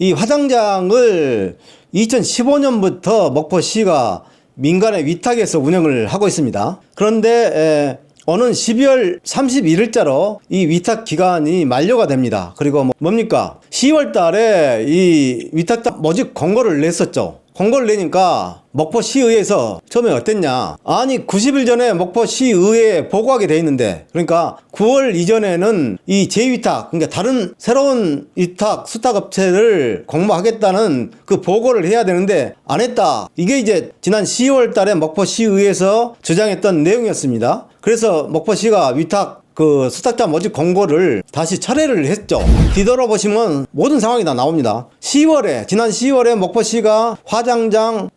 이 화장장을 2015년부터 목포시가 민간에 위탁해서 운영을 하고 있습니다. 그런데 오는 12월 31일자로 이 위탁 기간이 만료가 됩니다. 그리고 뭡니까? 10월 달에 이 위탁자 모집 공고를 냈었죠. 공고를 내니까 목포시의회에서 처음에 어땠냐? 아니 90일 전에 목포시의회에 보고하게 돼 있는데, 그러니까 9월 이전에는 이 재위탁, 그러니까 다른 새로운 위탁 수탁업체를 공모하겠다는 그 보고를 해야 되는데 안 했다. 이게 이제 지난 10월 달에 목포시의회에서 주장했던 내용이었습니다. 그래서 목포시가 위탁 그 수탁자 모집 공고를 다시 철회를 했죠. 뒤돌아보시면 모든 상황이 다 나옵니다. 지난 10월에 목포시가 화장장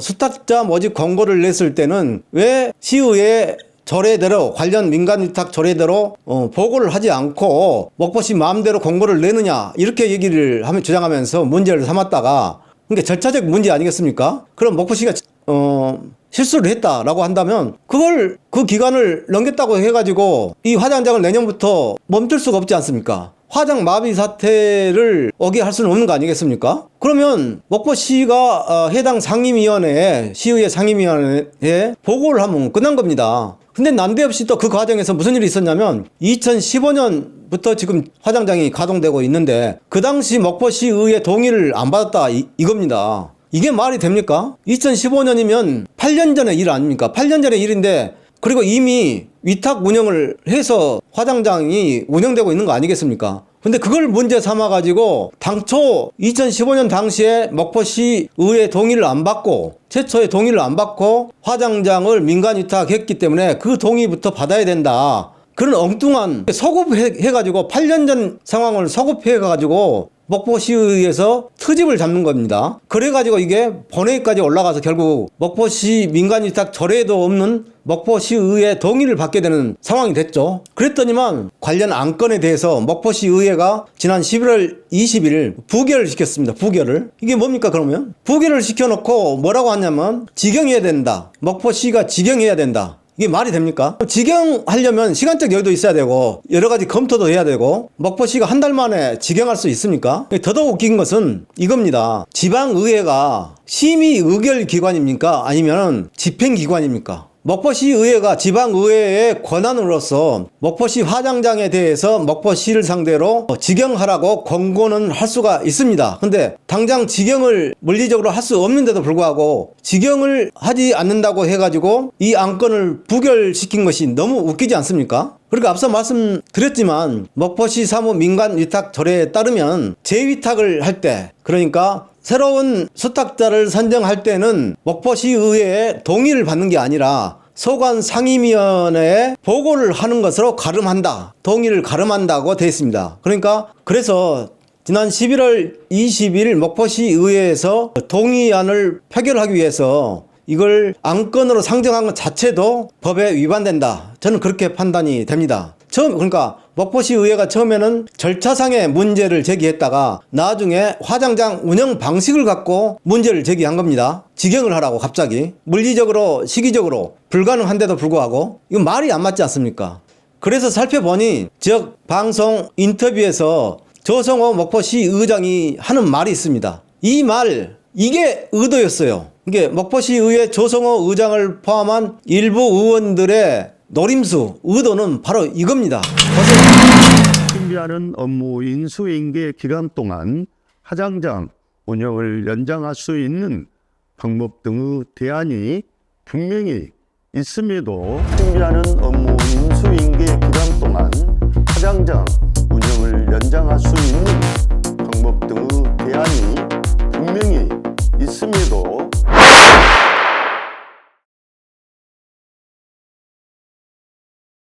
수탁자 모집 공고를 냈을 때는 왜 시의회 조례대로, 관련 민간위탁 조례대로 보고를 하지 않고 목포시 마음대로 공고를 내느냐, 이렇게 얘기를 주장하면서 문제를 삼았다가, 그러니까 절차적 문제 아니겠습니까? 그럼 목포시가 실수를 했다라고 한다면 그 기간을 넘겼다고 해가지고 이 화장장을 내년부터 멈출 수가 없지 않습니까? 화장 마비 사태를 오게 할 수는 없는 거 아니겠습니까? 그러면 목포시가 해당 상임위원회에, 시의회 상임위원회에 보고를 하면 끝난 겁니다. 근데 난데없이 또 그 과정에서 무슨 일이 있었냐면 2015년부터 지금 화장장이 가동되고 있는데 그 당시 목포시의회 동의를 안 받았다, 이겁니다. 이게 말이 됩니까? 2015년이면 8년 전의 일 아닙니까? 8년 전의 일인데, 그리고 이미 위탁 운영을 해서 화장장이 운영되고 있는 거 아니겠습니까? 근데 그걸 문제 삼아가지고 당초 2015년 당시에 목포시 의회 동의를 안 받고, 최초의 동의를 안 받고 화장장을 민간 위탁했기 때문에 그 동의부터 받아야 된다, 그런 엉뚱한 소급해가지고 8년 전 상황을 소급해가지고 목포시의회에서 트집을 잡는 겁니다. 그래가지고 이게 본회의까지 올라가서 결국 목포시 민간위탁 조례도 없는 목포시의회 동의를 받게 되는 상황이 됐죠. 그랬더니만 관련 안건에 대해서 목포시의회가 지난 11월 20일 부결을 시켰습니다. 부결을. 이게 뭡니까 그러면? 부결을 시켜놓고 뭐라고 하냐면 직영해야 된다. 목포시가 직영해야 된다. 이게 말이 됩니까? 직영하려면 시간적 여유도 있어야 되고 여러 가지 검토도 해야 되고, 목포시가 한 달 만에 직영할 수 있습니까? 더더욱 웃긴 것은 이겁니다. 지방의회가 심의 의결 기관입니까? 아니면 집행기관입니까? 목포시 의회가 지방의회의 권한으로서 목포시 화장장에 대해서 목포시를 상대로 직영하라고 권고는 할 수가 있습니다. 근데 당장 직영을 물리적으로 할 수 없는데도 불구하고 직영을 하지 않는다고 해가지고 이 안건을 부결시킨 것이 너무 웃기지 않습니까? 그러니까 앞서 말씀드렸지만 목포시 사무 민간 위탁 조례에 따르면 재위탁을 할 때, 그러니까 새로운 수탁자를 선정할 때는 목포시의회의 동의를 받는 게 아니라 소관 상임위원회에 보고를 하는 것으로 가름한다, 동의를 가름한다고 되어 있습니다. 그래서 지난 11월 20일 목포시의회에서 동의안을 표결하기 위해서 이걸 안건으로 상정한 것 자체도 법에 위반된다, 저는 그렇게 판단이 됩니다. 그러니까 목포시의회가 처음에는 절차상의 문제를 제기했다가 나중에 화장장 운영 방식을 갖고 문제를 제기한 겁니다. 직영을 하라고 갑자기 물리적으로 시기적으로 불가능한데도 불구하고, 이건 말이 안 맞지 않습니까? 그래서 살펴보니 지역 방송 인터뷰에서 조성호 목포시 의장이 하는 말이 있습니다. 이 말, 이게 의도였어요. 이게 목포시의회 조성호 의장을 포함한 일부 의원들의 노림수, 의도는 바로 이겁니다. 준비하는 업무 인수인계 기간 동안 화장장 운영을 연장할 수 있는 방법 등의 대안이 분명히 있음에도 준비하는 업무